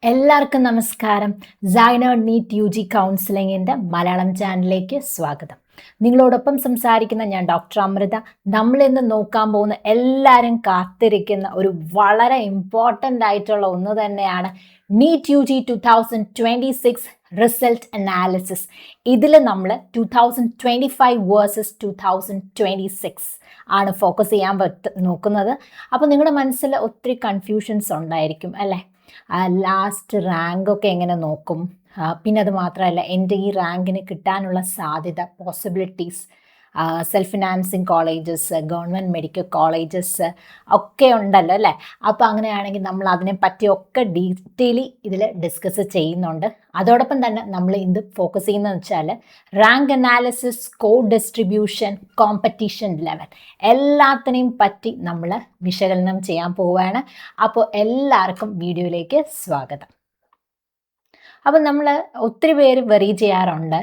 എല്ലാവർക്കും നമസ്കാരം. സൈനർ നീറ്റ് യു ജി കൗൺസിലിങ്ങിൻ്റെ മലയാളം ചാനലിലേക്ക് സ്വാഗതം. നിങ്ങളോടൊപ്പം സംസാരിക്കുന്ന ഞാൻ ഡോക്ടർ അമൃത. നമ്മളിന്ന് നോക്കാൻ പോകുന്ന എല്ലാവരും കാത്തിരിക്കുന്ന ഒരു വളരെ ഇമ്പോർട്ടൻ്റ് ആയിട്ടുള്ള ഒന്ന് തന്നെയാണ് NEET U G 2026 result analysis. ഇതിൽ നമ്മൾ 2025 വേഴ്സസ് 2026 ആണ് ഫോക്കസ് ചെയ്യാൻ നോക്കുന്നത്. അപ്പോൾ നിങ്ങളുടെ മനസ്സിൽ ഒത്തിരി കൺഫ്യൂഷൻസ് ഉണ്ടായിരിക്കും അല്ലേ? ലാസ്റ്റ് റാങ്കൊക്കെ എങ്ങനെ നോക്കും, പിന്നെ അത് മാത്രമല്ല എൻ്റെ ഈ റാങ്കിന് കിട്ടാനുള്ള സാധ്യത, possibilities, self financing colleges, government medical colleges ഒക്കെ ഉണ്ടല്ലോ അല്ലേ? അപ്പോൾ അങ്ങനെയാണെങ്കിൽ നമ്മൾ അതിനെ പറ്റിയൊക്കെ ഡീറ്റെയിലി ഇതിൽ ഡിസ്കസ് ചെയ്യുന്നുണ്ട്. അതോടൊപ്പം തന്നെ നമ്മൾ ഇത് ഫോക്കസ് ചെയ്യുന്നതെന്ന് വെച്ചാൽ rank analysis, score distribution, competition level എല്ലാത്തിനെയും പറ്റി നമ്മൾ വിശകലനം ചെയ്യാൻ പോവുകയാണ്. അപ്പോൾ എല്ലാവർക്കും വീഡിയോയിലേക്ക് സ്വാഗതം. അപ്പം നമ്മൾ ഒത്തിരി പേര് വെറി ചെയ്യാറുണ്ട്,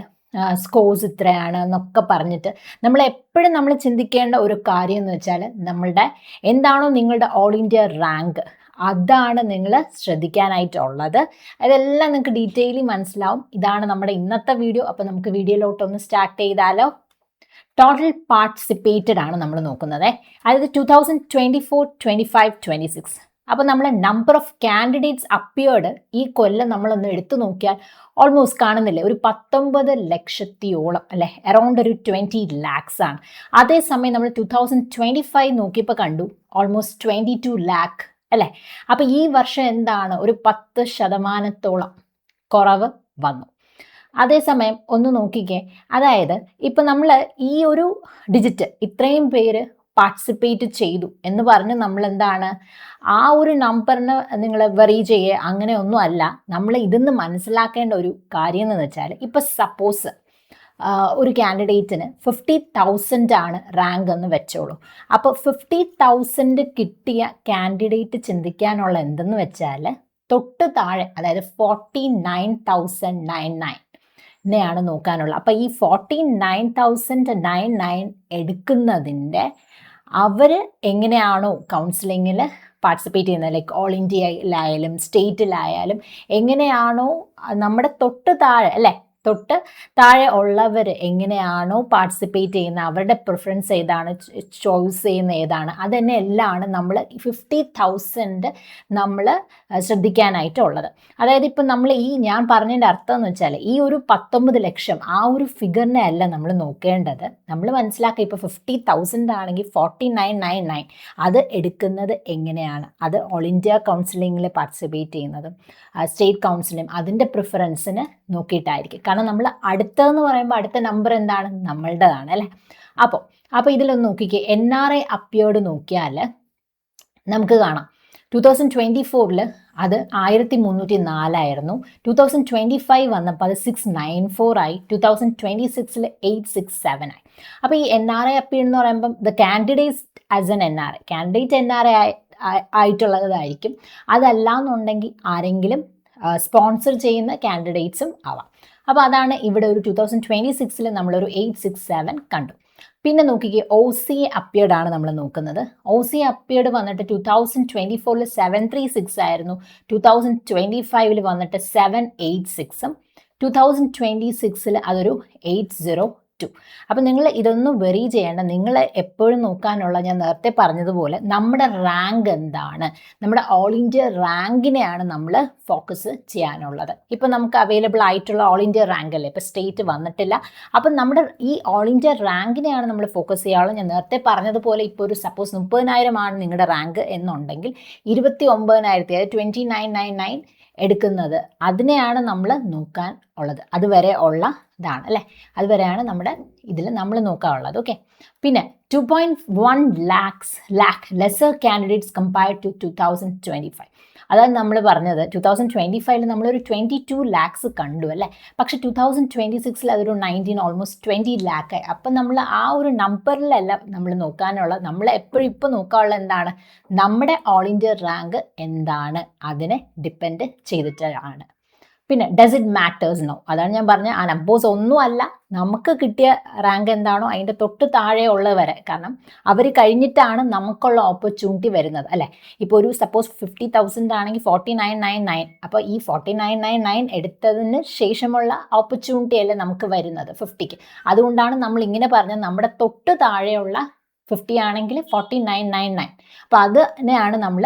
സ്കോർസ് ഇത്രയാണ് എന്നൊക്കെ പറഞ്ഞിട്ട്. നമ്മൾ ചിന്തിക്കേണ്ട ഒരു കാര്യം എന്ന് വെച്ചാൽ നമ്മളുടെ എന്താണോ നിങ്ങളുടെ ഓൾ ഇന്ത്യ റാങ്ക്, അതാണ് നിങ്ങൾ ശ്രദ്ധിക്കാനായിട്ടുള്ളത്. അതെല്ലാം നിങ്ങൾക്ക് ഡീറ്റെയിലി മനസ്സിലാവും. ഇതാണ് നമ്മുടെ ഇന്നത്തെ വീഡിയോ. അപ്പോൾ നമുക്ക് വീഡിയോയിലോട്ടൊന്ന് സ്റ്റാർട്ട് ചെയ്താലോ? ടോട്ടൽ പാർട്ടിസിപ്പേറ്റഡ് ആണ് നമ്മൾ നോക്കുന്നത്. അതായത് 2024, 25, 26. അപ്പോൾ നമ്മൾ നമ്പർ ഓഫ് കാൻഡിഡേറ്റ്സ് അപ്പിയേർഡ് ഈ കൊല്ലം നമ്മളൊന്ന് എടുത്തു നോക്കിയാൽ ഓൾമോസ്റ്റ് കാണുന്നില്ലേ, ഒരു 19 ലക്ഷത്തിയോളം അല്ലേ, അറൗണ്ട് ഒരു 20 lakhs ആണ്. അതേസമയം നമ്മൾ 2025 നോക്കിയപ്പോൾ കണ്ടു ഓൾമോസ്റ്റ് 22 lakh അല്ലേ. അപ്പോൾ ഈ വർഷം എന്താണ്, ഒരു 10% കുറവ് വന്നു. അതേസമയം ഒന്ന് നോക്കിക്കേ, അതായത് ഇപ്പം നമ്മൾ ഈ ഒരു ഡിജിറ്റ് ഇത്രയും പേര് പാർട്ടിസിപ്പേറ്റ് ചെയ്തു എന്ന് പറഞ്ഞ് നമ്മൾ എന്താണ് ആ ഒരു നമ്പറിന് നിങ്ങൾ വെറി ചെയ്യുക അങ്ങനെയൊന്നും അല്ല. നമ്മൾ ഇതിന്ന് മനസ്സിലാക്കേണ്ട ഒരു കാര്യം എന്ന് വെച്ചാൽ, ഇപ്പം സപ്പോസ് ഒരു കാൻഡിഡേറ്റിന് 50,000 ആണ് റാങ്ക് എന്ന് വെച്ചോളൂ. അപ്പോൾ 50,000 കിട്ടിയ കാൻഡിഡേറ്റ് ചിന്തിക്കാനുള്ള എന്തെന്ന് വെച്ചാൽ തൊട്ട് താഴെ, അതായത് 49,099 നെയാണ് നോക്കാനുള്ളത്. അപ്പോൾ ഈ 49,099 എടുക്കുന്നതിൻ്റെ അവർ എങ്ങനെയാണോ കൗൺസിലിങ്ങിൽ പാർട്ടിസിപ്പേറ്റ് ചെയ്യുന്നത്, ലൈക്ക് ഓൾ ഇന്ത്യയിലായാലും സ്റ്റേറ്റിലായാലും എങ്ങനെയാണോ നമ്മുടെ തൊട്ട് താഴെ അല്ലേ, തൊട്ട് താഴെ ഉള്ളവർ എങ്ങനെയാണോ പാർട്ടിസിപ്പേറ്റ് ചെയ്യുന്നത്, അവരുടെ പ്രിഫറൻസ് ഏതാണ്, ചോയ്സ് ചെയ്യുന്ന ഏതാണ്, അതന്നെ എല്ലാമാണ് നമ്മൾ 50,000 നമ്മൾ ശ്രദ്ധിക്കാനായിട്ടുള്ളത്. അതായത് ഇപ്പം നമ്മൾ ഞാൻ പറഞ്ഞതിൻ്റെ അർത്ഥം എന്ന് വെച്ചാൽ ഈ ഒരു 19 ലക്ഷം ആ ഒരു ഫിഗറിനെ അല്ല നമ്മൾ നോക്കേണ്ടത്. നമ്മൾ മനസ്സിലാക്കുക, ഇപ്പോൾ 50,000 ആണെങ്കിൽ 49,999 അത് എടുക്കുന്നത് എങ്ങനെയാണ്, അത് ഓൾ ഇന്ത്യ കൗൺസിലിങ്ങിൽ പാർട്ടിസിപ്പേറ്റ് ചെയ്യുന്നതും സ്റ്റേറ്റ് കൗൺസിലും അതിൻ്റെ പ്രിഫറൻസിന് നോക്കിയിട്ടായിരിക്കും. കാരണം നമ്മൾ അടുത്തതെന്ന് പറയുമ്പോൾ അടുത്ത നമ്പർ എന്താണ്, നമ്മളുടേതാണ് അല്ലേ. അപ്പോൾ ഇതിലൊന്ന് നോക്കിക്കേ, NRI അപ്പിയേർഡ് നോക്കിയാൽ നമുക്ക് കാണാം 2024 അത് 1304 ആയിരുന്നു. 2025 വന്നപ്പോൾ അത് 694 ആയി. 2026 867 ആയി. അപ്പോൾ ഈ NRI അപ്പിയേർഡ് എന്ന് പറയുമ്പം the candidate as an NRI, candidate NRI ആയിട്ടുള്ളതായിരിക്കും. അതല്ല എന്നുണ്ടെങ്കിൽ ആരെങ്കിലും സ്പോൺസർ ചെയ്യുന്ന കാൻഡിഡേറ്റ്സും ആവാം. അപ്പോൾ അതാണ് ഇവിടെ ഒരു 2026 നമ്മളൊരു 867 കണ്ടു. പിന്നെ നോക്കിക്കേ, OCA അപ്പിയേർഡ് ആണ് നമ്മൾ നോക്കുന്നത്. OCA അപ്പിയേർഡ് വന്നിട്ട് 2024 736 ആയിരുന്നു. 2025 വന്നിട്ട് 786ഉം 2026 അതൊരു 802. അപ്പം നിങ്ങൾ ഇതൊന്നും വെറി ചെയ്യേണ്ട. നിങ്ങൾ എപ്പോഴും നോക്കാനുള്ള, ഞാൻ നേരത്തെ പറഞ്ഞതുപോലെ, നമ്മുടെ റാങ്ക് എന്താണ്, നമ്മുടെ ഓൾ ഇന്ത്യ റാങ്കിനെയാണ് നമ്മൾ ഫോക്കസ് ചെയ്യാനുള്ളത്. ഇപ്പം നമുക്ക് അവൈലബിൾ ആയിട്ടുള്ള ഓൾ ഇന്ത്യ റാങ്ക് അല്ലേ, ഇപ്പോൾ സ്റ്റേറ്റ് വന്നിട്ടില്ല. അപ്പം നമ്മുടെ ഈ ഓൾ ഇന്ത്യ റാങ്കിനെയാണ് നമ്മൾ ഫോക്കസ് ചെയ്യാനുള്ളത്. ഞാൻ നേരത്തെ പറഞ്ഞതുപോലെ ഇപ്പോൾ ഒരു സപ്പോസ് 30,000 ആണ് നിങ്ങളുടെ റാങ്ക് എന്നുണ്ടെങ്കിൽ 29,000, അതായത് 29,999 എടുക്കുന്നത്, അതിനെയാണ് നമ്മൾ നോക്കാൻ ഉള്ളത്. അതുവരെ ഉള്ള ഇതാണ് അല്ലേ, അതുവരെയാണ് നമ്മുടെ ഇതിൽ നമ്മൾ നോക്കാനുള്ളത്. ഓക്കെ. പിന്നെ 2.1 lakh lesser candidates compared to 2025. അതാണ് നമ്മൾ പറഞ്ഞത്. 2025 നമ്മളൊരു 22 lakhs കണ്ടു അല്ലേ, പക്ഷെ 2026 അതൊരു 19, ഓൾമോസ്റ്റ് 20 lakh ആയി. അപ്പം നമ്മൾ ആ ഒരു നമ്പറിലല്ല നമ്മൾ നോക്കാനുള്ളത്. നമ്മൾ എപ്പോഴും ഇപ്പോൾ നോക്കാനുള്ളത് എന്താണ്, നമ്മുടെ ഓൾ ഇന്ത്യ റാങ്ക് എന്താണ്, അതിനെ ഡിപ്പെൻഡ് ചെയ്തിട്ടാണ്. പിന്നെ ഡസ് ഇറ്റ് മാറ്റേഴ്സ് നോ, അതാണ് ഞാൻ പറഞ്ഞ ആ നമ്പേഴ്സ് ഒന്നും അല്ല, നമുക്ക് കിട്ടിയ റാങ്ക് എന്താണോ അതിൻ്റെ തൊട്ട് താഴെ ഉള്ളവരെ, കാരണം അവർ കഴിഞ്ഞിട്ടാണ് നമുക്കുള്ള ഓപ്പർച്യൂണിറ്റി വരുന്നത് അല്ലേ. ഇപ്പോൾ ഒരു സപ്പോസ് 50,000 ആണെങ്കിൽ 49,999, അപ്പോൾ ഈ 49,999 എടുത്തതിന് ശേഷമുള്ള ഓപ്പർച്യൂണിറ്റി അല്ലേ നമുക്ക് വരുന്നത് 50ക്ക്. അതുകൊണ്ടാണ് നമ്മൾ ഇങ്ങനെ പറഞ്ഞത് നമ്മുടെ തൊട്ട് താഴെയുള്ള 50 ആണെങ്കിൽ 49,999, അപ്പോൾ അതിനെയാണ് നമ്മൾ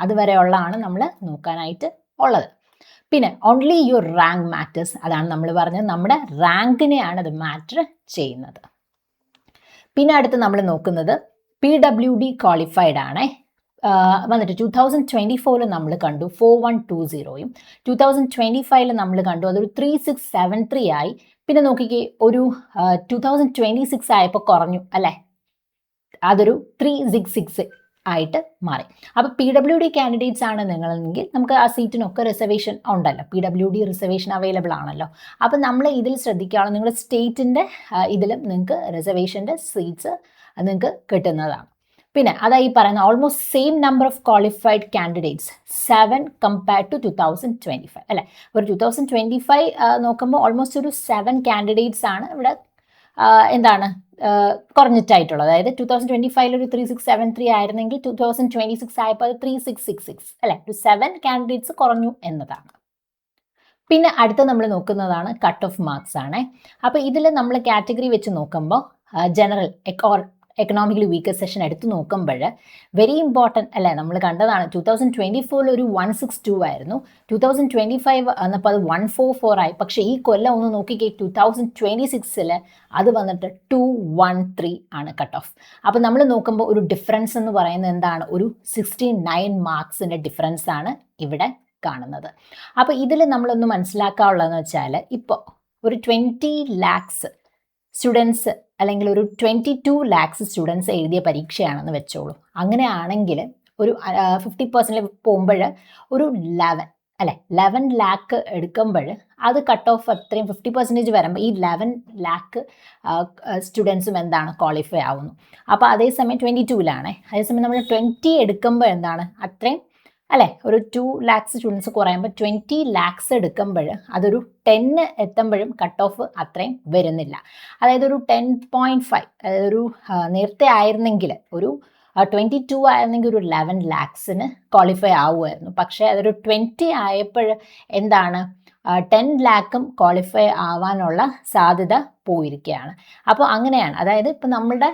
അതുവരെയുള്ളതാണ് നമ്മൾ നോക്കാനായിട്ട് ഉള്ളത്. പിന്നെ ഓൺലി യുവർ റാങ്ക് മാറ്റേഴ്സ്, അതാണ് നമ്മൾ പറഞ്ഞത്, നമ്മുടെ റാങ്കിനെയാണ് അത് മാറ്റർ ചെയ്യുന്നത്. പിന്നെ അടുത്ത് നമ്മൾ നോക്കുന്നത് PWD ക്വാളിഫൈഡ് ആണ്. വന്നിട്ട് 2024 നമ്മൾ കണ്ടു 4120യും 2025 നമ്മൾ കണ്ടു അതൊരു 3673 ആയി. പിന്നെ നോക്കിക്കേ ഒരു 2026 ആയപ്പോൾ കുറഞ്ഞു അല്ലേ, അതൊരു 366 ആയിട്ട് മാറി. അപ്പോൾ PWD കാൻഡിഡേറ്റ്സ് ആണ് നിങ്ങളെങ്കിൽ നമുക്ക് ആ സീറ്റിനൊക്കെ റിസർവേഷൻ ഉണ്ടല്ലോ, PWD റിസർവേഷൻ അവൈലബിൾ ആണല്ലോ. അപ്പോൾ നമ്മൾ ഇതിൽ ശ്രദ്ധിക്കുകയാണ്, നിങ്ങളുടെ സ്റ്റേറ്റിൻ്റെ ഇതിലും നിങ്ങൾക്ക് റിസർവേഷൻ്റെ സീറ്റ്സ് നിങ്ങൾക്ക് കിട്ടുന്നതാണ്. പിന്നെ അതായി പറയുന്ന almost same number of qualified candidates 7 compared to 2025 അല്ലേ. ഒരു 2025 നോക്കുമ്പോൾ ഓൾമോസ്റ്റ് ഒരു 7 കാൻഡിഡേറ്റ്സ് ആണ് ഇവിടെ എന്താണ് കുറഞ്ഞിട്ടായിട്ടുള്ളത്. അതായത് 2025 ഒരു 3673 ആയിരുന്നെങ്കിൽ 2026 ആയപ്പോൾ അത് 3666 അല്ലേ, ഒരു 7 കാൻഡിഡേറ്റ്സ് കുറഞ്ഞു എന്നതാണ്. പിന്നെ അടുത്ത നമ്മൾ നോക്കുന്നതാണ് കട്ട് ഓഫ് മാർക്സ് ആണ്. അപ്പോൾ ഇതിൽ നമ്മൾ കാറ്റഗറി വെച്ച് നോക്കുമ്പോൾ ജനറൽ എക്കണോമിക്കലി വീക്കർ സെഷൻ എടുത്ത് നോക്കുമ്പോൾ വെരി ഇമ്പോർട്ടൻറ്റ് അല്ലേ, നമ്മൾ കണ്ടതാണ് 2024 ഒരു 162 ആയിരുന്നു, 2025 വന്നപ്പോൾ അത് 144 ആയി. പക്ഷേ ഈ കൊല്ലം ഒന്ന് നോക്കിക്കേ, 2026 അത് വന്നിട്ട് 213 ആണ് കട്ട് ഓഫ്. അപ്പോൾ നമ്മൾ നോക്കുമ്പോൾ ഒരു ഡിഫറൻസ് എന്ന് പറയുന്നത് എന്താണ്, ഒരു 69 മാർക്സിൻ്റെ ഡിഫറൻസ് ആണ് ഇവിടെ കാണുന്നത്. അപ്പോൾ ഇതിൽ നമ്മളൊന്ന് മനസ്സിലാക്കാനുള്ളതെന്ന് വെച്ചാൽ, ഇപ്പോൾ ഒരു 20 lakhs സ്റ്റുഡൻസ് അല്ലെങ്കിൽ ഒരു 22 lakhs സ്റ്റുഡൻസ് എഴുതിയ പരീക്ഷയാണെന്ന് വെച്ചോളൂ. അങ്ങനെയാണെങ്കിൽ ഒരു 50% പോകുമ്പോൾ ഒരു 11 lakh എടുക്കുമ്പോൾ അത് കട്ട് ഓഫ് അത്രയും 50% വരുമ്പോൾ ഈ 11 lakh സ്റ്റുഡൻസും എന്താണ് ക്വാളിഫൈ ആവുന്നു. അപ്പോൾ അതേസമയം 22ലാണ്, അതേസമയം നമ്മൾ 20 എടുക്കുമ്പോൾ എന്താണ് അത്രയും അല്ലേ, ഒരു 2 lakhs സ്റ്റുഡൻസ് കുറയുമ്പോൾ 20 lakhs എടുക്കുമ്പോൾ അതൊരു 10 എത്തുമ്പോഴും കട്ട് ഓഫ് അത്രയും വരുന്നില്ല. അതായത് ഒരു 10.5, അതായത് ഒരു നേരത്തെ ആയിരുന്നെങ്കിൽ ഒരു 22 ആയിരുന്നെങ്കിൽ ഒരു 11 lakhsന് ക്വാളിഫൈ ആവുമായിരുന്നു. പക്ഷേ അതൊരു 20 ആയപ്പോൾ എന്താണ് 10 lakhും ക്വാളിഫൈ ആവാനുള്ള സാധ്യത പോയിരിക്കുകയാണ്. അപ്പോൾ അങ്ങനെയാണ്, അതായത് ഇപ്പം നമ്മളുടെ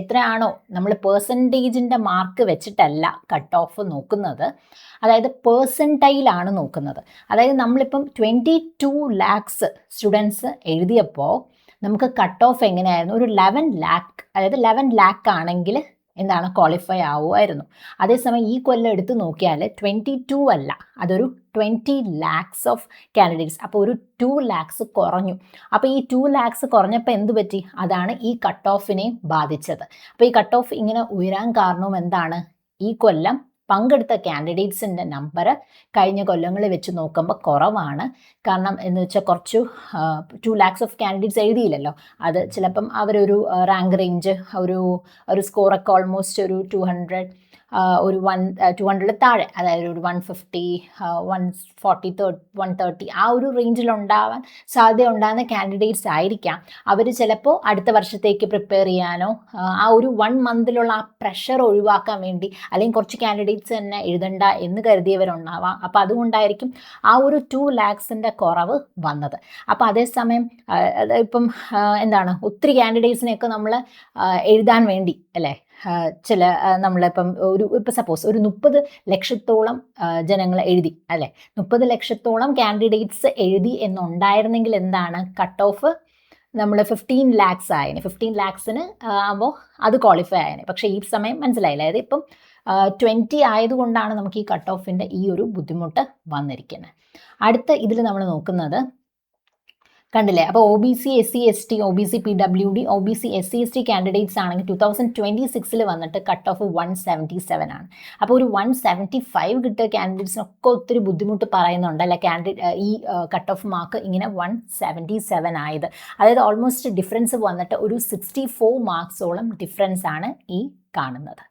എത്രയാണോ നമ്മൾ പേഴ്സൻറ്റേജിൻ്റെ മാർക്ക് വെച്ചിട്ടല്ല കട്ട് ഓഫ് നോക്കുന്നത്, അതായത് പേഴ്സൻറ്റൈലാണ് നോക്കുന്നത്. അതായത് നമ്മളിപ്പം 22 lakhs സ്റ്റുഡൻസ് എഴുതിയപ്പോൾ നമുക്ക് കട്ട് ഓഫ് എങ്ങനെയായിരുന്നു, ഒരു 11 lakh, അതായത് 11 lakh ആണെങ്കിൽ എന്താണ് ക്വാളിഫൈ ആവുമായിരുന്നു. അതേസമയം ഈ കൊല്ലം എടുത്ത് നോക്കിയാൽ 22 അല്ല, അതൊരു 20 lakhs ഓഫ് കാൻഡിഡേറ്റ്സ്, അപ്പോൾ ഒരു 2 lakhs കുറഞ്ഞു. അപ്പോൾ ഈ 2 lakhs കുറഞ്ഞപ്പോൾ എന്ത് പറ്റി, അതാണ് ഈ കട്ട് ഓഫിനെ ബാധിച്ചത്. അപ്പോൾ ഈ കട്ട് ഓഫ് ഇങ്ങനെ ഉയരാൻ കാരണവും എന്താണ്, ഈ കൊല്ലം പങ്കെടുത്ത കാൻഡിഡേറ്റ്സിൻ്റെ നമ്പർ കഴിഞ്ഞ കൊല്ലങ്ങളിൽ വെച്ച് നോക്കുമ്പോൾ കുറവാണ്. കാരണം എന്ന് വെച്ചാൽ കുറച്ചു 2 lakhs ഓഫ് കാൻഡിഡേറ്റ്സ് എഴുതിയില്ലല്ലോ, അത് ചിലപ്പം അവരൊരു റാങ്ക് റേഞ്ച് ഒരു സ്കോറൊക്കെ ഓൾമോസ്റ്റ് ഒരു 200 ഒരു 200 താഴെ, അതായത് ഒരു 150 140 130 ആ ഒരു റേഞ്ചിൽ ഉണ്ടാവാൻ സാധ്യത ഉണ്ടാകുന്ന കാൻഡിഡേറ്റ്സ് ആയിരിക്കാം. അവർ ചിലപ്പോൾ അടുത്ത വർഷത്തേക്ക് പ്രിപ്പയർ ചെയ്യാനോ ആ ഒരു 1 monthലുള്ള ആ പ്രഷർ ഒഴിവാക്കാൻ വേണ്ടി, അല്ലെങ്കിൽ കുറച്ച് കാൻഡിഡേറ്റ്സ് തന്നെ എഴുതണ്ട എന്ന് കരുതിയവരുണ്ടാവാം. അപ്പോൾ അതുകൊണ്ടായിരിക്കും ആ ഒരു 2 lakhsൻ്റെ കുറവ് വന്നത്. അപ്പോൾ അതേസമയം ഇപ്പം എന്താണ് ഒത്തിരി കാൻഡിഡേറ്റ്സിനെയൊക്കെ നമ്മൾ എഴുതാൻ വേണ്ടി അല്ലേ, ചില നമ്മളിപ്പം ഇപ്പം സപ്പോസ് ഒരു 30 ലക്ഷത്തോളം ജനങ്ങൾ എഴുതി അല്ലേ, 30 ലക്ഷത്തോളം കാൻഡിഡേറ്റ്സ് എഴുതി എന്നുണ്ടായിരുന്നെങ്കിൽ എന്താണ് കട്ട് ഓഫ് നമ്മൾ 15 lakhs ആയതിന്, 15 lakhsന് ആകുമ്പോൾ അത് ക്വാളിഫൈ ആയതിന്. പക്ഷേ ഈ സമയം മനസ്സിലായില്ല, അതായത് ഇപ്പം 20 ആയതുകൊണ്ടാണ് നമുക്ക് ഈ കട്ട് ഓഫിൻ്റെ ഈ ഒരു ബുദ്ധിമുട്ട് വന്നിരിക്കുന്നത്. അടുത്ത ഇതിൽ നമ്മൾ നോക്കുന്നത് കണ്ടില്ലേ, അപ്പോൾ OBC SC ST OBC PWD OBC SC ST candidates ആണെങ്കിൽ 2026 വന്നിട്ട് കട്ട് ഓഫ് 177 ആണ്. അപ്പോൾ ഒരു 175 കിട്ടിയ കാൻഡിഡേറ്റ്സിനൊക്കെ ഒത്തിരി ബുദ്ധിമുട്ട് പറയുന്നുണ്ട് അല്ലെ, ഈ കട്ട് ഓഫ് മാർക്ക് ഇങ്ങനെ 177 ആയത്. അതായത് ഓൾമോസ്റ്റ് ഡിഫറൻസ് വന്നിട്ട് ഒരു 64 മാർക്സോളം ഡിഫറൻസ് ആണ് ഈ കാണുന്നത്.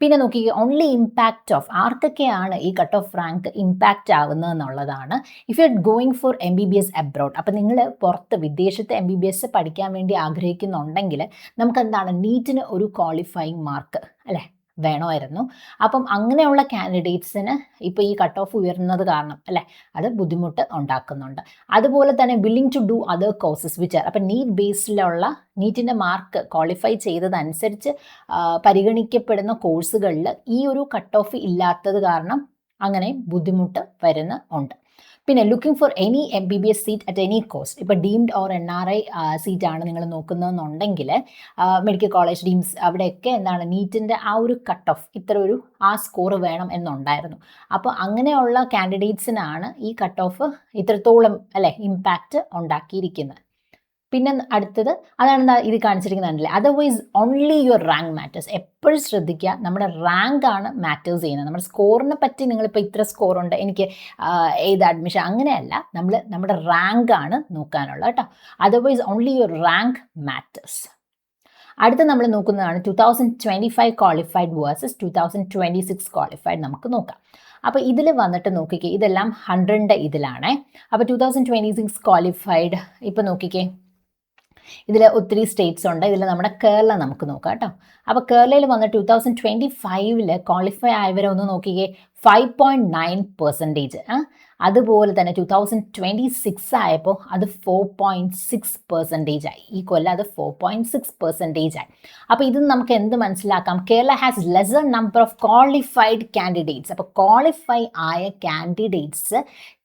പിന്നെ നോക്കി ഓൺലി ഇമ്പാക്റ്റ് ഓഫ് ആർക്കൊക്കെയാണ് ഈ കട്ട് ഓഫ് റാങ്ക് ഇമ്പാക്റ്റ് ആവുന്നത് എന്നുള്ളതാണ്. If you are going for MBBS abroad, അപ്പം നിങ്ങൾ പുറത്ത് വിദേശത്ത് MBBS പഠിക്കാൻ വേണ്ടി ആഗ്രഹിക്കുന്നുണ്ടെങ്കിൽ നമുക്ക് എന്താണ് നീറ്റിന് ഒരു ക്വാളിഫയിങ് മാർക്ക് അല്ലേ വേണമായിരുന്നു. അപ്പം അങ്ങനെയുള്ള കാൻഡിഡേറ്റ്സിന് ഇപ്പോൾ ഈ കട്ട് ഓഫ് ഉയർന്നത് കാരണം അല്ലേ അത് ബുദ്ധിമുട്ട് ഉണ്ടാക്കുന്നുണ്ട്. അതുപോലെ തന്നെ willing to do other courses which are, അപ്പം നീറ്റ് ബേസിലുള്ള നീറ്റിൻ്റെ മാർക്ക് ക്വാളിഫൈ ചെയ്തതനുസരിച്ച് പരിഗണിക്കപ്പെടുന്ന കോഴ്സുകളിൽ ഈ ഒരു കട്ട് ഓഫ് ഇല്ലാത്തത് കാരണം അങ്ങനെ ബുദ്ധിമുട്ട് വരുന്നുണ്ട്. പിന്നെ looking for any MBBS seat at any cost, ഇപ്പോൾ ഡീംഡ് ഓർ NRI സീറ്റാണ് നിങ്ങൾ നോക്കുന്നതെന്നുണ്ടെങ്കിൽ മെഡിക്കൽ കോളേജ് ഡീംസ് അവിടെയൊക്കെ എന്താണ് നീറ്റിൻ്റെ ആ ഒരു കട്ട് ഓഫ് ഇത്ര ഒരു ആ സ്കോർ വേണം എന്നുണ്ടായിരുന്നു. അപ്പോൾ അങ്ങനെയുള്ള കാൻഡിഡേറ്റ്സിനാണ് ഈ കട്ട് ഓഫ് ഇത്രത്തോളം അല്ലേ ഇമ്പാക്റ്റ് ഉണ്ടാക്കിയിരിക്കുന്നത്. പിന്നെ അടുത്തത് അതാണ് ഇത് കാണിച്ചിരിക്കുന്നുണ്ടല്ലേ, otherwise only your rank matters. എപ്പോഴും ശ്രദ്ധിക്കുക, നമ്മുടെ റാങ്ക് ആണ് മാറ്റേഴ്സ് ചെയ്യുന്നത്. നമ്മുടെ സ്കോറിനെ പറ്റി നിങ്ങളിപ്പോൾ ഇത്ര സ്കോറുണ്ട് എനിക്ക് ഏത് അഡ്മിഷൻ അങ്ങനെയല്ല, നമ്മുടെ റാങ്ക് ആണ് നോക്കാനുള്ളത് കേട്ടോ. Otherwise only your rank matters. അടുത്ത നമ്മൾ നോക്കുന്നതാണ് 2025 ക്വാളിഫൈഡ് വേഴ്സസ് 2026 ക്വാളിഫൈഡ്. നമുക്ക് നോക്കാം. അപ്പോൾ ഇതിൽ വന്നിട്ട് നോക്കിക്കേ, ഇതെല്ലാം 100ൻ്റെ ഇതിലാണേ. അപ്പോൾ 2026 ക്വാളിഫൈഡ് ഇപ്പോൾ നോക്കിക്കേ, ഇതിൽ ഒത്തിരി സ്റ്റേറ്റ്സ് ഉണ്ട്. ഇതിൽ നമ്മുടെ കേരള നമുക്ക് നോക്കാം കേട്ടോ. അപ്പോൾ കേരളയിൽ വന്ന് 2025 ക്വാളിഫൈ ആയവരെ ഒന്ന് നോക്കിക്കേ, 5.9%. അതുപോലെ തന്നെ 2026 ആയപ്പോൾ അത് 4.6% ആയി. ഈ കൊല്ലം അത് 4.6% ആയി. അപ്പോൾ ഇത് നമുക്ക് എന്ത് മനസ്സിലാക്കാം, Kerala has lesser number of qualified candidates. അപ്പോൾ ക്വാളിഫൈ ആയ കാൻഡിഡേറ്റ്സ്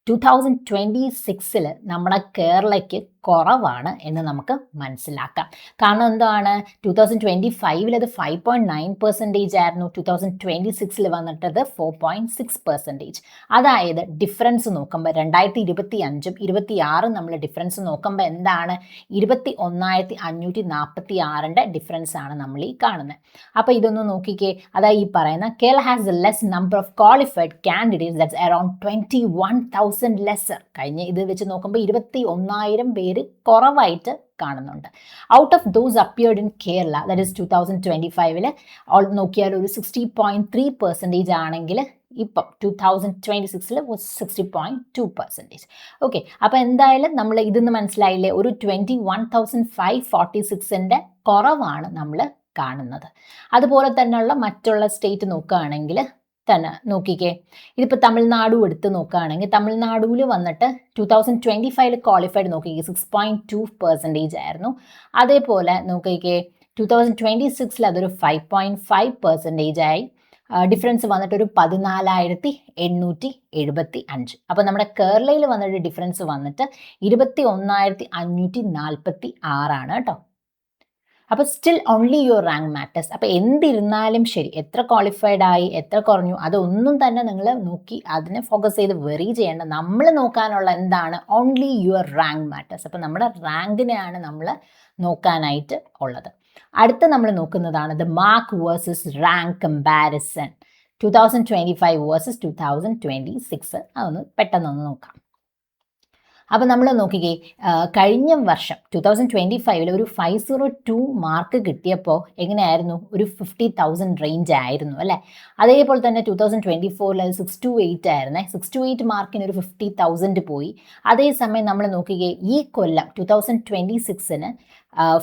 2026 നമ്മുടെ കേരളയ്ക്ക് കുറവാണ് എന്ന് നമുക്ക് മനസ്സിലാക്കാം. കാരണം എന്താണ്, 2025 അത് 5.9% ആയിരുന്നു, 2026 വന്നിട്ടത് 4.6%. അതായത് ഡിഫറൻസ് നോക്കുമ്പോൾ 2025 26 നമ്മൾ ഡിഫറൻസ് നോക്കുമ്പോൾ എന്താണ്, 21,546ൻ്റെ ഡിഫറൻസ് ആണ് നമ്മൾ ഈ കാണുന്നത്. അപ്പോൾ ഇതൊന്ന് നോക്കിക്കേ, അതായത് ഈ പറയുന്ന Kerala has a less number of qualified candidates, that's around 21,000 lesser. കഴിഞ്ഞ ഇത് വെച്ച് നോക്കുമ്പോൾ 21,000 പേര് കുറവായിട്ട് കാണുന്നുണ്ട്. Out of those appeared in Kerala, that is 2025 നോക്കിയാൽ ഒരു 60.3% ആണെങ്കിൽ ഇപ്പം 2026 60.2%. ഓക്കെ, അപ്പോൾ എന്തായാലും നമ്മൾ ഇതെന്ന് മനസ്സിലായില്ലേ, ഒരു 21,546ൻ്റെ കുറവാണ് നമ്മൾ കാണുന്നത്. അതുപോലെ തന്നെയുള്ള മറ്റുള്ള സ്റ്റേറ്റ് നോക്കുകയാണെങ്കിൽ തന്നെ നോക്കിക്കേ, ഇതിപ്പോൾ തമിഴ്നാടും എടുത്ത് നോക്കുകയാണെങ്കിൽ തമിഴ്നാടുവിൽ വന്നിട്ട് 2025 ക്വാളിഫൈഡ് നോക്കിക്കേ 6.2% ആയിരുന്നു. അതേപോലെ നോക്കിക്കേ 2026 അതൊരു 5.5% ആയി. ഡിഫറൻസ് വന്നിട്ട് ഒരു 14,875. അപ്പോൾ നമ്മുടെ കേരളയിൽ വന്നിട്ട് ഡിഫറൻസ് വന്നിട്ട് 21,546 കേട്ടോ. അപ്പോൾ still only your rank matters. അപ്പോൾ എന്തിരുന്നാലും ശരി, എത്ര ക്വാളിഫൈഡ് ആയി എത്ര കുറഞ്ഞു അതൊന്നും തന്നെ നിങ്ങൾ നോക്കി അതിനെ ഫോക്കസ് ചെയ്ത് വെറി ചെയ്യേണ്ട. നമ്മൾ നോക്കാനുള്ള എന്താണ്, ഓൺലി യുവർ റാങ്ക് മാറ്റേഴ്സ്. അപ്പോൾ നമ്മുടെ റാങ്കിനെയാണ് നമ്മൾ നോക്കാനായിട്ട് ഉള്ളത്. അടുത്ത നമ്മൾ നോക്കുന്നതാണ് the mark versus rank comparison 2025 versus 2026. അതൊന്ന് പെട്ടെന്നൊന്ന് നോക്കാം. അപ്പോൾ നമ്മൾ നോക്കിക്കേ, കഴിഞ്ഞ വർഷം 2025 ഒരു 502 മാർക്ക് കിട്ടിയപ്പോൾ എങ്ങനെയായിരുന്നു, ഒരു 50,000 റേഞ്ച് ആയിരുന്നു അല്ലേ. അതേപോലെ തന്നെ 2024 അത് 628 ആയിരുന്നേ. 628 മാർക്കിന് ഒരു 50,000 പോയി. അതേസമയം നമ്മൾ നോക്കിക്കേ, ഈ കൊല്ലം 2026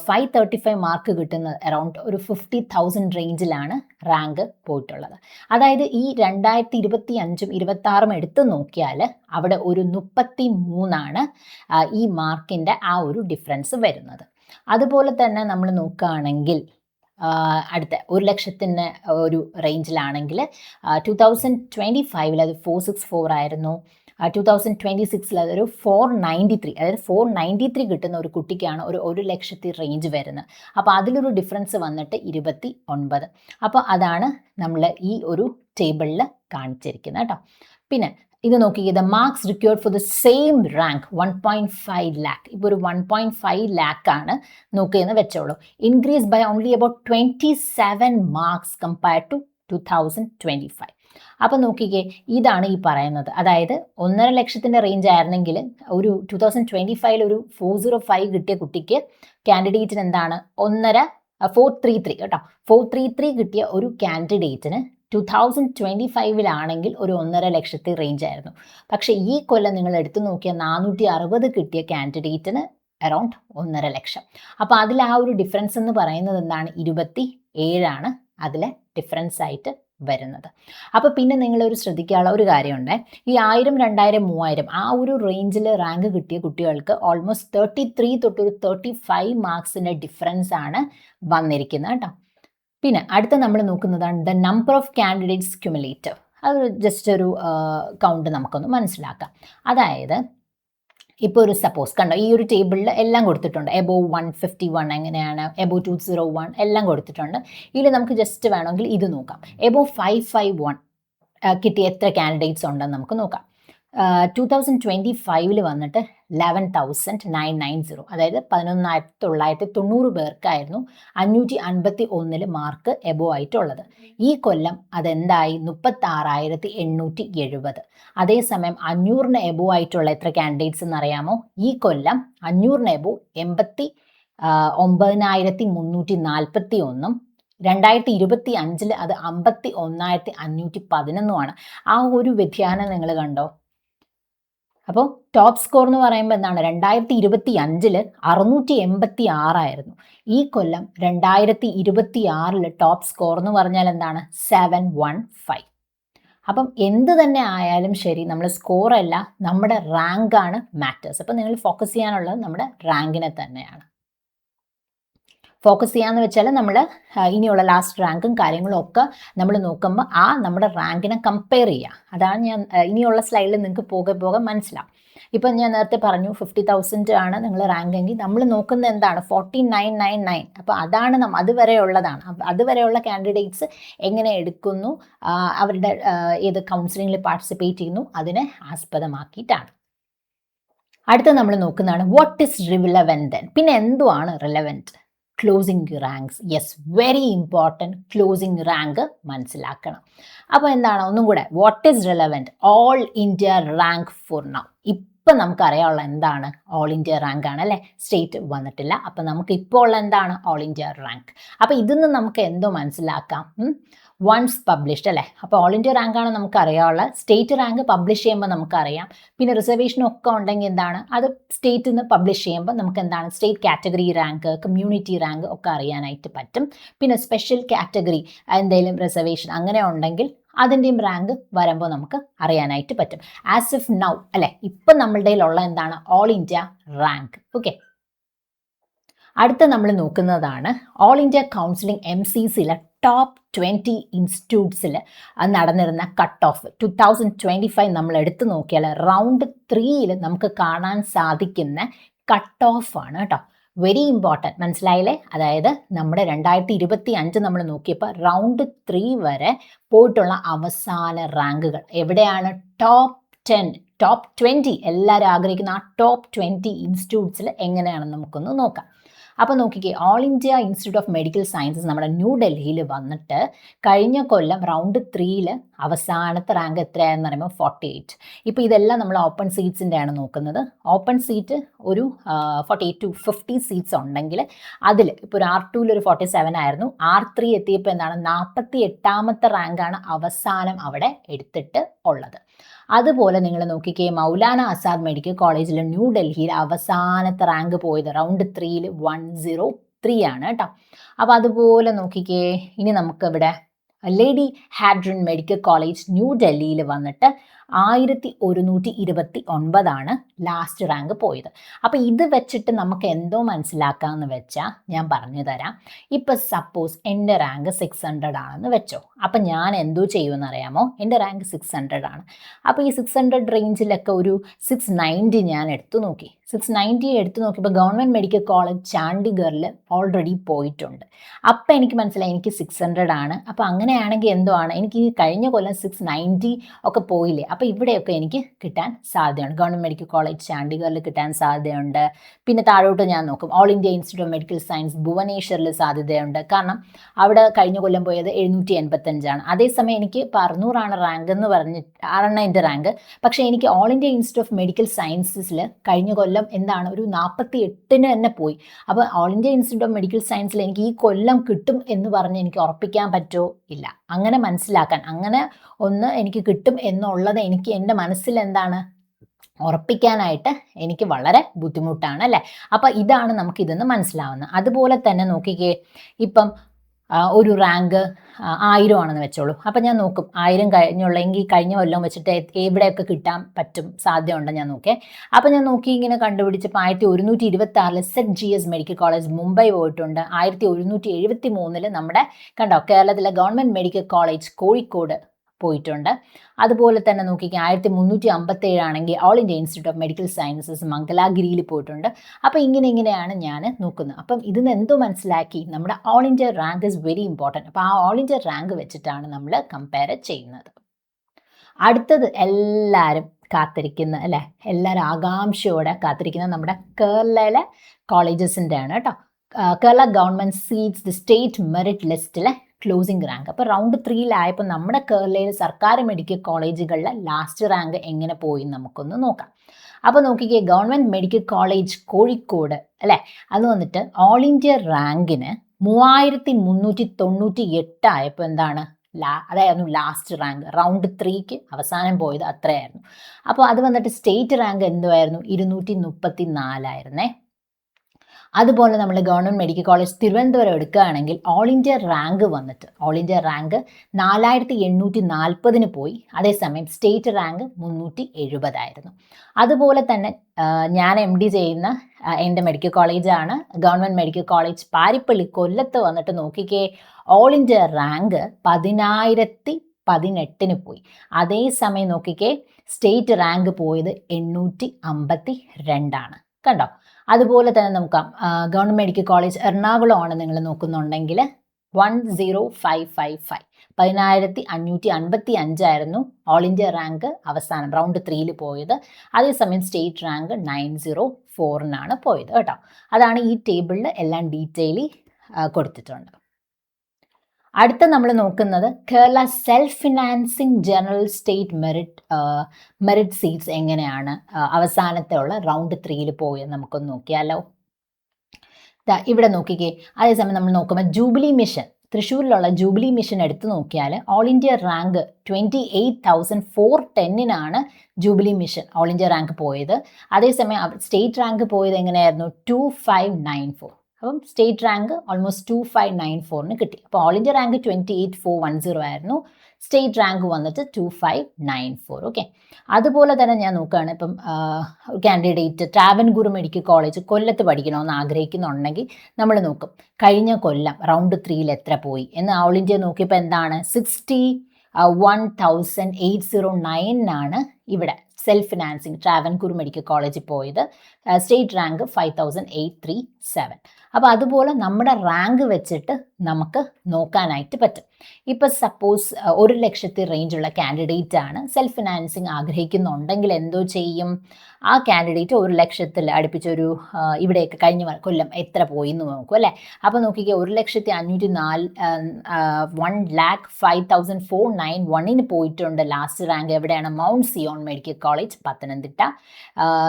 535 മാർക്ക് കിട്ടുന്നത് അറൗണ്ട് ഒരു 50,000 റേഞ്ചിലാണ് റാങ്ക് പോയിട്ടുള്ളത്. അതായത് ഈ 2025 26 എടുത്ത് നോക്കിയാൽ അവിടെ ഒരു 33 ഈ മാർക്കിൻ്റെ ആ ഒരു ഡിഫറൻസ് വരുന്നത്. അതുപോലെ തന്നെ നമ്മൾ നോക്കുകയാണെങ്കിൽ അടുത്ത 1,00,000 ഒരു റേഞ്ചിലാണെങ്കിൽ 2025 അത് 464 ആയിരുന്നു. 2026 അതൊരു 493, അതായത് 493 കിട്ടുന്ന ഒരു കുട്ടിക്കാണ് ഒരു 1,00,000 റേഞ്ച് വരുന്നത്. അപ്പോൾ അതിലൊരു ഡിഫറൻസ് വന്നിട്ട് 29. അപ്പോൾ അതാണ് നമ്മൾ ഈ ഒരു ടേബിളിൽ കാണിച്ചിരിക്കുന്നത് കേട്ടോ. പിന്നെ ഇത് നോക്കിക്കേ, the marks required for the same rank 1.5 lakh. ഇപ്പോൾ ഒരു 1.5 lakh ആണ് നോക്കിയെന്ന് വെച്ചോളൂ. Increase by only about 27 marks compared to 2025. അപ്പോൾ നോക്കിക്കേ, ഇതാണ് ഈ പറയുന്നത്. അതായത് 1,50,000 റേഞ്ച് ആയിരുന്നെങ്കിൽ ഒരു 2025 ഒരു 405 കിട്ടിയ കുട്ടിക്ക് കാൻഡിഡേറ്റിന് എന്താണ് 1.5 433 കേട്ടോ, 433 കിട്ടിയ ഒരു കാൻഡിഡേറ്റിന് 2025 ഒരു 1,50,000 റേഞ്ച് ആയിരുന്നു. പക്ഷേ ഈ കൊല്ലം നിങ്ങൾ എടുത്തു നോക്കിയ 460 കിട്ടിയ കാൻഡിഡേറ്റിന് അറൗണ്ട് 1,50,000. അപ്പോൾ അതിൽ ആ ഒരു ഡിഫറൻസ് എന്ന് പറയുന്നത് എന്താണ്, 27 അതിലെ ഡിഫറൻസ് ആയിട്ട് വരുന്നത്. അപ്പോൾ പിന്നെ നിങ്ങളൊരു ശ്രദ്ധിക്കാനുള്ള ഒരു കാര്യമുണ്ട്, ഈ 1000, 2000, 3000 ആ ഒരു റേഞ്ചിൽ റാങ്ക് കിട്ടിയ കുട്ടികൾക്ക് ഓൾമോസ്റ്റ് 33 തൊട്ടൊരു 35 മാർക്സിൻ്റെ ഡിഫറൻസ് ആണ് വന്നിരിക്കുന്നത് കേട്ടോ. പിന്നെ അടുത്ത നമ്മൾ നോക്കുന്നതാണ് the number of candidates cumulative. അത് ജസ്റ്റ് ഒരു കൗണ്ട് നമുക്കൊന്ന് മനസ്സിലാക്കാം. അതായത് ഇപ്പോൾ ഒരു സപ്പോസ് കണ്ടോ, ഈ ഒരു ടേബിളിൽ എല്ലാം കൊടുത്തിട്ടുണ്ട്. എബോവ് 151 എങ്ങനെയാണ്, എബോവ് 201 എല്ലാം കൊടുത്തിട്ടുണ്ട്. ഇതിൽ നമുക്ക് ജസ്റ്റ് വേണമെങ്കിൽ ഇത് നോക്കാം. എബോവ് 551 കിട്ടിയ എത്ര കാൻഡിഡേറ്റ്സ് ഉണ്ടെന്ന് നമുക്ക് നോക്കാം. 2025 വന്നിട്ട് 11,990, അതായത് 11,990 പേർക്കായിരുന്നു 551 മാർക്ക് എബോ ആയിട്ടുള്ളത്. ഈ കൊല്ലം അതെന്തായി, 36,870. അതേസമയം 500 എബോ ആയിട്ടുള്ള എത്ര കാൻഡിഡേറ്റ്സ് എന്നറിയാമോ? ഈ കൊല്ലം 500 എബോ 89,341, 2025 അത് 51,511. ആ ഒരു വ്യതിയാനം നിങ്ങൾ കണ്ടോ? അപ്പോൾ ടോപ്പ് സ്കോർ എന്ന് പറയുമ്പോൾ എന്താണ്, 2025 686 ആയിരുന്നു. ഈ കൊല്ലം 2026 ടോപ്പ് സ്കോർ എന്ന് പറഞ്ഞാൽ എന്താണ്, 715. അപ്പം എന്ത് തന്നെ ആയാലും ശരി, നമ്മൾ സ്കോറല്ല, നമ്മുടെ റാങ്കാണ് മാറ്റേഴ്സ്. അപ്പം നിങ്ങൾ ഫോക്കസ് ചെയ്യാനുള്ളത് നമ്മുടെ റാങ്കിനെ തന്നെയാണ്. ഫോക്കസ് ചെയ്യാന്ന് വെച്ചാൽ നമ്മൾ ഇനിയുള്ള ലാസ്റ്റ് റാങ്കും കാര്യങ്ങളും ഒക്കെ നമ്മൾ നോക്കുമ്പോൾ നമ്മുടെ റാങ്കിനെ കമ്പയർ ചെയ്യുക. അതാണ് ഞാൻ ഇനിയുള്ള സ്ലൈഡിൽ നിങ്ങൾക്ക് പോകെ മനസ്സിലാവും. ഇപ്പം ഞാൻ നേരത്തെ പറഞ്ഞു 50,000 ആണ് നിങ്ങൾ റാങ്ക് എങ്കിൽ നമ്മൾ നോക്കുന്നത് എന്താണ്, 49,999. അപ്പോൾ അതാണ് അതുവരെയുള്ളതാണ്. അതുവരെയുള്ള കാൻഡിഡേറ്റ്സ് എങ്ങനെ എടുക്കുന്നു, അവരുടെ ഏത് കൗൺസിലിങ്ങിൽ പാർട്ടിസിപ്പേറ്റ് ചെയ്യുന്നു, അതിനെ ആസ്പദമാക്കിയിട്ടാണ്. അടുത്ത നമ്മൾ നോക്കുന്നതാണ് വാട്ട് ഈസ് റിലവൻറ്റ്. പിന്നെ എന്തുവാണ് relevant? Closing ranks. Yes, very important. Closing rank മനസ്സിലാക്കണം. അപ്പോൾ എന്താണ്, ഒന്നും കൂടെ, what is relevant? All India rank for now. ഇപ്പം നമുക്കറിയാനുള്ള എന്താണ്, ഓൾ ഇന്ത്യ റാങ്ക് ആണ് അല്ലേ, സ്റ്റേറ്റ് വന്നിട്ടില്ല. അപ്പം നമുക്ക് ഇപ്പോൾ ഉള്ള എന്താണ്, ഓൾ ഇന്ത്യ റാങ്ക്. അപ്പോൾ ഇതിന്ന് നമുക്ക് എന്തോ മനസ്സിലാക്കാം, വൺസ് പബ്ലിഷ്ഡ് അല്ലേ. അപ്പോൾ ഓൾ ഇന്ത്യ റാങ്ക് ആണ് നമുക്കറിയാനുള്ള. സ്റ്റേറ്റ് റാങ്ക് പബ്ലിഷ് ചെയ്യുമ്പോൾ നമുക്കറിയാം. പിന്നെ റിസർവേഷനൊക്കെ ഉണ്ടെങ്കിൽ എന്താണ്, അത് സ്റ്റേറ്റിൽ നിന്ന് പബ്ലിഷ് ചെയ്യുമ്പോൾ നമുക്ക് എന്താണ്, state category rank, community rank ഒക്കെ അറിയാനായിട്ട് പറ്റും. പിന്നെ സ്പെഷ്യൽ കാറ്റഗറി എന്തെങ്കിലും റിസർവേഷൻ അങ്ങനെ ഉണ്ടെങ്കിൽ അതിൻ്റെയും റാങ്ക് വരുമ്പോൾ നമുക്ക് അറിയാനായിട്ട് പറ്റും. ആസ് ഇഫ് നൗ അല്ലേ, ഇപ്പം നമ്മളുടെ ഉള്ള എന്താണ്, ഓൾ ഇന്ത്യ റാങ്ക്. ഓക്കെ, അടുത്ത നമ്മൾ നോക്കുന്നതാണ് ഓൾ ഇന്ത്യ കൗൺസിലിംഗ് MCCയിലെ ടോപ്പ് 20 ഇൻസ്റ്റിറ്റ്യൂട്ട്സിൽ നടന്നിരുന്ന കട്ട് ഓഫ്. 2025 നമ്മൾ എടുത്തു നോക്കിയാൽ റൗണ്ട് 3 നമുക്ക് കാണാൻ സാധിക്കുന്ന കട്ട് ഓഫ് ആണ് കേട്ടോ. വെരി ഇമ്പോർട്ടൻറ്റ്, മനസ്സിലായില്ലേ? അതായത് നമ്മുടെ 2025 നമ്മൾ നോക്കിയപ്പോൾ റൗണ്ട് 3 വരെ പോയിട്ടുള്ള അവസാന റാങ്കുകൾ എവിടെയാണ്, ടോപ്പ് 10, ടോപ്പ് 20. എല്ലാവരും ആഗ്രഹിക്കുന്ന ആ ടോപ്പ് 20 ഇൻസ്റ്റിറ്റ്യൂട്ട്സിൽ എങ്ങനെയാണെന്ന് നമുക്കൊന്ന് നോക്കാം. അപ്പോൾ നോക്കിക്കേ, all India institute of medical sciences നമ്മുടെ ന്യൂഡൽഹിയിൽ വന്നിട്ട് കഴിഞ്ഞ കൊല്ലം റൗണ്ട് 3 അവസാനത്തെ റാങ്ക് എത്രയാണെന്ന് പറയുമ്പോൾ 48. ഇപ്പോൾ ഇതെല്ലാം നമ്മൾ ഓപ്പൺ സീറ്റ്സിൻ്റെ ആണ് നോക്കുന്നത്. ഓപ്പൺ സീറ്റ് ഒരു 48 to 50 സീറ്റ്സ് ഉണ്ടെങ്കിൽ അതിൽ ഇപ്പോൾ ഒരു R2 ഒരു 47 ആയിരുന്നു. R3 എത്തിയപ്പോൾ എന്താണ്, 48ാമത്തെ റാങ്കാണ് അവസാനം അവിടെ എടുത്തിട്ട് ഉള്ളത്. അതുപോലെ നിങ്ങൾ നോക്കിക്കേ, മൗലാന ആസാദ് മെഡിക്കൽ കോളേജിൽ ന്യൂഡൽഹിയിൽ അവസാനത്തെ റാങ്ക് പോയത് റൗണ്ട് 3 103 ആണ് കേട്ടോ. അപ്പോൾ അതുപോലെ നോക്കിക്കേ, ഇനി നമുക്കിവിടെ ലേഡി ഹാഡ്രൻ മെഡിക്കൽ കോളേജ് ന്യൂഡൽഹിയിൽ വന്നിട്ട് 1129 ലാസ്റ്റ് റാങ്ക് പോയത്. അപ്പോൾ ഇത് വെച്ചിട്ട് നമുക്ക് എന്തോ മനസ്സിലാക്കാമെന്ന് വെച്ചാൽ ഞാൻ പറഞ്ഞു തരാം. ഇപ്പം സപ്പോസ് എൻ്റെ റാങ്ക് 600 ആണെന്ന് വെച്ചോ. അപ്പം ഞാൻ എന്തോ ചെയ്യുമെന്ന് അറിയാമോ? എൻ്റെ റാങ്ക് 600 ആണ്. അപ്പോൾ ഈ 600 റേഞ്ചിലൊക്കെ ഒരു 690 ഞാൻ എടുത്തു നോക്കി. 690 എടുത്തു നോക്കിയപ്പോൾ ഗവൺമെൻറ് മെഡിക്കൽ കോളേജ് ചണ്ഡീഗറിൽ ഓൾറെഡി പോയിട്ടുണ്ട്. അപ്പം എനിക്ക് മനസ്സിലായി എനിക്ക് 600 ആണ്. അപ്പോൾ അങ്ങനെയാണെങ്കിൽ എന്തോ ആണ്, എനിക്ക് കഴിഞ്ഞ കൊല്ലം 690 ഒക്കെ പോയില്ലേ, അപ്പോൾ ഇവിടെയൊക്കെ എനിക്ക് കിട്ടാൻ സാധ്യതയുണ്ട്. ഗവൺമെൻറ് മെഡിക്കൽ കോളേജ് ചണ്ഡീഗറിൽ കിട്ടാൻ സാധ്യതയുണ്ട്. പിന്നെ താഴോട്ട് ഞാൻ നോക്കും, all India institute of medical science ഭുവനേശ്വറിൽ സാധ്യതയുണ്ട്. കാരണം അവിടെ കഴിഞ്ഞ കൊല്ലം പോയത് 785 അതേസമയം എനിക്ക് ഇപ്പോൾ 600 റാങ്ക് എന്ന് പറഞ്ഞിട്ടാണ് എൻ്റെ റാങ്ക്. പക്ഷേ എനിക്ക് all India institute of medical സയൻസസിൽ കഴിഞ്ഞ കൊല്ലം എന്താണ് ഒരു 48 തന്നെ പോയി. അപ്പോൾ all India institute of medical സയൻസിൽ എനിക്ക് ഈ കൊല്ലം കിട്ടും എന്ന് പറഞ്ഞ് എനിക്ക് ഉറപ്പിക്കാൻ പറ്റുമോ? ഇല്ല. അങ്ങനെ മനസ്സിലാക്കാൻ, അങ്ങനെ ഒന്ന് എനിക്ക് കിട്ടും എന്നുള്ളത് എനിക്ക് എൻ്റെ മനസ്സിൽ എന്താണ് ഉറപ്പിക്കാനായിട്ട് എനിക്ക് വളരെ ബുദ്ധിമുട്ടാണ് അല്ലേ. അപ്പം ഇതാണ് നമുക്കിതെന്ന് മനസ്സിലാവുന്നത്. അതുപോലെ തന്നെ നോക്കിക്കേ, ഇപ്പം ഒരു റാങ്ക് 1000 ആണെന്ന് വെച്ചോളൂ. അപ്പം ഞാൻ നോക്കും 1000 കഴിഞ്ഞുള്ളെങ്കിൽ കഴിഞ്ഞ കൊല്ലം വെച്ചിട്ട് എവിടെയൊക്കെ കിട്ടാൻ പറ്റും സാധ്യതയുണ്ടെന്ന് ഞാൻ നോക്കേ. അപ്പം ഞാൻ നോക്കി ഇങ്ങനെ കണ്ടുപിടിച്ചപ്പോൾ 1126 ZGS മെഡിക്കൽ കോളേജ് മുംബൈ പോയിട്ടുണ്ട്. 1173 നമ്മുടെ കണ്ടോ കേരളത്തിലെ ഗവൺമെൻറ് മെഡിക്കൽ കോളേജ് കോഴിക്കോട് പോയിട്ടുണ്ട്. അതുപോലെ തന്നെ നോക്കിക്കുക 1357 ആണെങ്കിൽ all India institute of medical sciences മംഗലാഗിരിയിൽ പോയിട്ടുണ്ട്. അപ്പോൾ ഇങ്ങനെയാണ് ഞാൻ നോക്കുന്നത്. അപ്പം ഇതിന് എന്തോ മനസ്സിലാക്കി, നമ്മുടെ all India rank is very important. അപ്പോൾ ആ ഓൾ ഇന്ത്യ റാങ്ക് വെച്ചിട്ടാണ് നമ്മൾ കമ്പയർ ചെയ്യുന്നത്. അടുത്തത് എല്ലാവരും കാത്തിരിക്കുന്ന അല്ലേ, എല്ലാവരും ആകാംക്ഷയോടെ കാത്തിരിക്കുന്ന നമ്മുടെ കേരളയിലെ കോളേജസിൻ്റെ ആണ് കേട്ടോ. Kerala government seats the state merit ലിസ്റ്റിലെ ക്ലോസിംഗ് റാങ്ക്. അപ്പോൾ റൗണ്ട് 3 നമ്മുടെ കേരളയിൽ സർക്കാർ മെഡിക്കൽ കോളേജുകളിലെ ലാസ്റ്റ് റാങ്ക് എങ്ങനെ പോയി നമുക്കൊന്ന് നോക്കാം. അപ്പോൾ നോക്കിക്കേ, ഗവൺമെൻറ് മെഡിക്കൽ കോളേജ് കോഴിക്കോട് അല്ലേ, അത് വന്നിട്ട് ഓൾ ഇന്ത്യ റാങ്കിന് 3398 ആയപ്പോൾ എന്താണ് അതായിരുന്നു ലാസ്റ്റ് റാങ്ക്. റൗണ്ട് 3 അവസാനം പോയത് അത്രയായിരുന്നു. അപ്പോൾ അത് വന്നിട്ട് സ്റ്റേറ്റ് റാങ്ക് എന്തുമായിരുന്നു? 234 ആയിരുന്നേ. അതുപോലെ നമ്മൾ ഗവൺമെൻറ് മെഡിക്കൽ കോളേജ് തിരുവനന്തപുരം എടുക്കുകയാണെങ്കിൽ ഓൾ ഇന്ത്യ റാങ്ക് വന്നിട്ട് 4840 പോയി. അതേസമയം സ്റ്റേറ്റ് റാങ്ക് 370 ആയിരുന്നു. അതുപോലെ തന്നെ ഞാൻ MD ചെയ്യുന്ന എൻ്റെ മെഡിക്കൽ കോളേജാണ് ഗവൺമെൻറ് മെഡിക്കൽ കോളേജ് പാരിപ്പള്ളി കൊല്ലത്ത് വന്നിട്ട് നോക്കിക്കേ, ഓൾ ഇന്ത്യ റാങ്ക് 10018 പോയി. അതേസമയം നോക്കിക്കേ, സ്റ്റേറ്റ് റാങ്ക് പോയത് 852 കണ്ടോ. അതുപോലെ തന്നെ നോക്കാം, ഗവൺമെൻറ് മെഡിക്കൽ കോളേജ് എറണാകുളമാണ് നിങ്ങൾ നോക്കുന്നുണ്ടെങ്കിൽ 10555 10555 ആയിരുന്നു ഓൾ ഇന്ത്യ റാങ്ക് അവസാനം റൗണ്ട് 3 പോയത്. അതേസമയം സ്റ്റേറ്റ് റാങ്ക് 904 പോയത് കേട്ടോ. അതാണ് ഈ ടേബിളിൽ എല്ലാം ഡീറ്റെയിലി കൊടുത്തിട്ടുണ്ട്. അടുത്ത നമ്മൾ നോക്കുന്നത് Kerala self financing general state merit seats എങ്ങനെയാണ് അവസാനത്തെ ഉള്ള റൗണ്ട് 3 പോയത് നമുക്കൊന്ന് നോക്കിയാലോ. ഇവിടെ നോക്കിക്കേ, അതേസമയം നമ്മൾ നോക്കുമ്പോൾ ജൂബിലി മിഷൻ, തൃശ്ശൂരിലുള്ള ജൂബിലി മിഷൻ എടുത്തു നോക്കിയാൽ all India rank 28,410 jubilee mission all India rank പോയത്. അതേസമയം സ്റ്റേറ്റ് റാങ്ക് പോയത് എങ്ങനെയായിരുന്നു? 2594. അപ്പം സ്റ്റേറ്റ് റാങ്ക് ഓൾമോസ്റ്റ് 2594 കിട്ടി. അപ്പോൾ ഓൾ ഇന്ത്യ റാങ്ക് 28410 ആയിരുന്നു, സ്റ്റേറ്റ് റാങ്ക് വന്നിട്ട് 2594. ഓക്കെ. അതുപോലെ തന്നെ ഞാൻ നോക്കുകയാണ്, ഇപ്പം കാൻഡിഡേറ്റ് ട്രാവൻകൂർ മെഡിക്കൽ കോളേജ് കൊല്ലത്ത് പഠിക്കണമെന്ന് ആഗ്രഹിക്കുന്നുണ്ടെങ്കിൽ നമ്മൾ നോക്കും കഴിഞ്ഞ കൊല്ലം റൗണ്ട് 3 എത്ര പോയി എന്ന്. ഓൾ ഇന്ത്യ നോക്കിയപ്പോൾ എന്താണ് 61,809 ഇവിടെ സെൽഫ് ഫിനാൻസിങ് ട്രാവൻകൂർ മെഡിക്കൽ കോളേജിൽ പോയത്. State rank 5837. അപ്പോൾ അതുപോലെ നമ്മുടെ റാങ്ക് വെച്ചിട്ട് നമുക്ക് നോക്കാനായിട്ട് പറ്റും. ഇപ്പോൾ സപ്പോസ് 1 ലക്ഷത്തി റേഞ്ചുള്ള കാൻഡിഡേറ്റ് ആണ്, സെൽഫ് ഫിനാൻസിങ് ആഗ്രഹിക്കുന്നുണ്ടെങ്കിൽ എന്തോ ചെയ്യും? ആ കാൻഡിഡേറ്റ് 1 ലക്ഷത്തിൽ അടുപ്പിച്ചൊരു ഇവിടെയൊക്കെ കഴിഞ്ഞ കൊല്ലം എത്ര പോയി എന്ന് നോക്കും അല്ലേ. അപ്പോൾ നോക്കിക്കേ, 1,05,491 പോയിട്ടുണ്ട്. ലാസ്റ്റ് റാങ്ക് എവിടെയാണ്? Mount Zion medical college Pathanamthitta.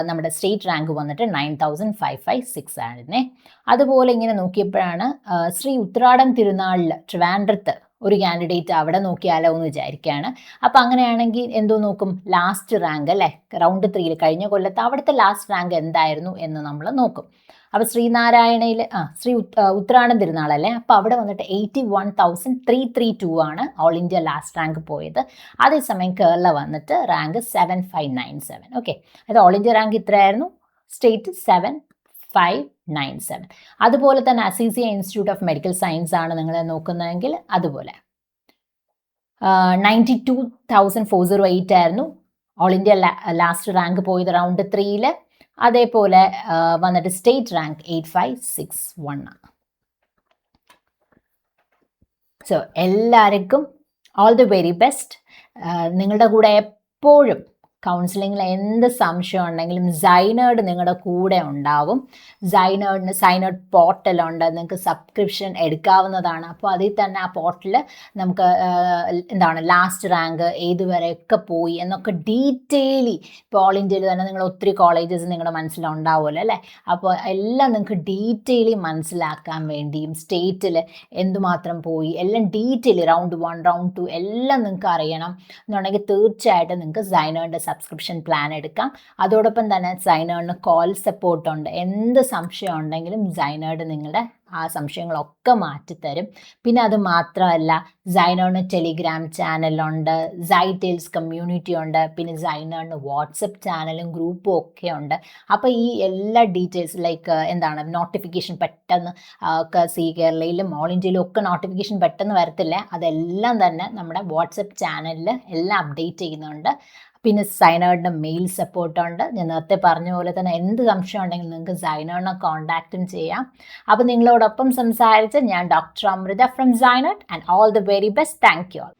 നമ്മുടെ സ്റ്റേറ്റ് റാങ്ക് വന്നിട്ട് 9,556 ആയിരുന്നേ. അതുപോലെ ഇങ്ങനെ നോക്കിയപ്പോഴാണ് ശ്രീ ഉത്രാടം തിരുനാളിൽ ട്രിവാൻഡ്രത്ത് ഒരു കാൻഡിഡേറ്റ് അവിടെ നോക്കിയാലോ എന്ന് വിചാരിക്കുകയാണ്. അപ്പോൾ അങ്ങനെയാണെങ്കിൽ എന്തോ നോക്കും? ലാസ്റ്റ് റാങ്ക് അല്ലേ, റൗണ്ട് 3 കഴിഞ്ഞ കൊല്ലത്ത് അവിടുത്തെ ലാസ്റ്റ് റാങ്ക് എന്തായിരുന്നു എന്ന് നമ്മൾ നോക്കും. അപ്പോൾ ശ്രീനാരായണയിൽ ഉത്രാടം തിരുനാളല്ലേ, അപ്പോൾ അവിടെ വന്നിട്ട് 81,332 ഓൾ ഇന്ത്യ ലാസ്റ്റ് റാങ്ക് പോയത്. അതേസമയം കേരള വന്നിട്ട് റാങ്ക് 7597. ഓക്കെ, അത് ഓൾ ഇന്ത്യ റാങ്ക് ഇത്രയായിരുന്നു, സ്റ്റേറ്റ് 7597. അതുപോലെ തന്നെ Azeezia institute of medical science ആണ് നിങ്ങൾ നോക്കുന്നതെങ്കിൽ അതുപോലെ 92,408 ആയിരുന്നു ഓൾ ഇന്ത്യ ലാസ്റ്റ് റാങ്ക് പോയത് റൗണ്ട് 3. അതേപോലെ വന്നിട്ട് സ്റ്റേറ്റ് റാങ്ക് 8561. സോ എല്ലാവർക്കും ഓൾ ദി വെരി ബെസ്റ്റ്. നിങ്ങളുടെ കൂടെ എപ്പോഴും കൗൺസിലിങ്ങിൽ എന്ത് സംശയം ഉണ്ടെങ്കിലും സൈനേഡ് നിങ്ങളുടെ കൂടെ ഉണ്ടാവും. സൈനേഡ് പോർട്ടലുണ്ട്, നിങ്ങൾക്ക് സബ്സ്ക്രിപ്ഷൻ എടുക്കാവുന്നതാണ്. അപ്പോൾ അതിൽ തന്നെ ആ പോർട്ടൽ നമുക്ക് എന്താണ് ലാസ്റ്റ് റാങ്ക് ഏതുവരെയൊക്കെ പോയി എന്നൊക്കെ ഡീറ്റെയിലി, ഇപ്പോൾ ഓൾ ഇന്ത്യയിൽ തന്നെ നിങ്ങൾ ഒത്തിരി കോളേജസ് നിങ്ങളുടെ മനസ്സിലുണ്ടാവുമല്ലോ അല്ലേ. അപ്പോൾ എല്ലാം നിങ്ങൾക്ക് ഡീറ്റെയിലി മനസ്സിലാക്കാൻ വേണ്ടിയും സ്റ്റേറ്റിൽ എന്തുമാത്രം പോയി എല്ലാം ഡീറ്റെയിലി റൗണ്ട് 1 റൗണ്ട് 2 എല്ലാം നിങ്ങൾക്ക് അറിയണം എന്നുണ്ടെങ്കിൽ തീർച്ചയായിട്ടും നിങ്ങൾക്ക് സൈനേഡിൻ്റെ സബ്സ്ക്രിപ്ഷൻ പ്ലാൻ എടുക്കാം. അതോടൊപ്പം തന്നെ സൈനേഡിന് കോൾ സപ്പോർട്ടുണ്ട്. എന്ത് സംശയം ഉണ്ടെങ്കിലും സൈനേഡ് നിങ്ങളുടെ ആ സംശയങ്ങളൊക്കെ മാറ്റിത്തരും. പിന്നെ അത് മാത്രമല്ല, സൈനേഡിന് ടെലിഗ്രാം ചാനലുണ്ട്, സൈറ്റെയിൽസ് കമ്മ്യൂണിറ്റി ഉണ്ട്, പിന്നെ സൈനേഡിന് വാട്സപ്പ് ചാനലും ഗ്രൂപ്പും ഒക്കെ ഉണ്ട്. അപ്പോൾ ഈ എല്ലാ ഡീറ്റെയിൽസ് ലൈക്ക് എന്താണ് നോട്ടിഫിക്കേഷൻ പെട്ടെന്ന് ഒക്കെ കേരളയിലും ഓൾ ഇന്ത്യയിലും ഒക്കെ നോട്ടിഫിക്കേഷൻ പെട്ടെന്ന് വരത്തില്ലേ, അതെല്ലാം തന്നെ നമ്മുടെ വാട്സപ്പ് ചാനലിൽ എല്ലാം അപ്ഡേറ്റ് ചെയ്യുന്നുണ്ട്. പിന്നെ സൈനേഡിൻ്റെ മെയിൽ സപ്പോർട്ടുണ്ട്. ഞാൻ നേരത്തെ പറഞ്ഞ പോലെ തന്നെ എന്ത് സംശയം ഉണ്ടെങ്കിലും നിങ്ങൾക്ക് സൈനേഡിനെ കോൺടാക്റ്റും ചെയ്യാം. അപ്പോൾ നിങ്ങളോടൊപ്പം സംസാരിച്ച ഞാൻ ഡോക്ടർ അമൃത ഫ്രം സൈനേഡ്, and all the very best. Thank you all.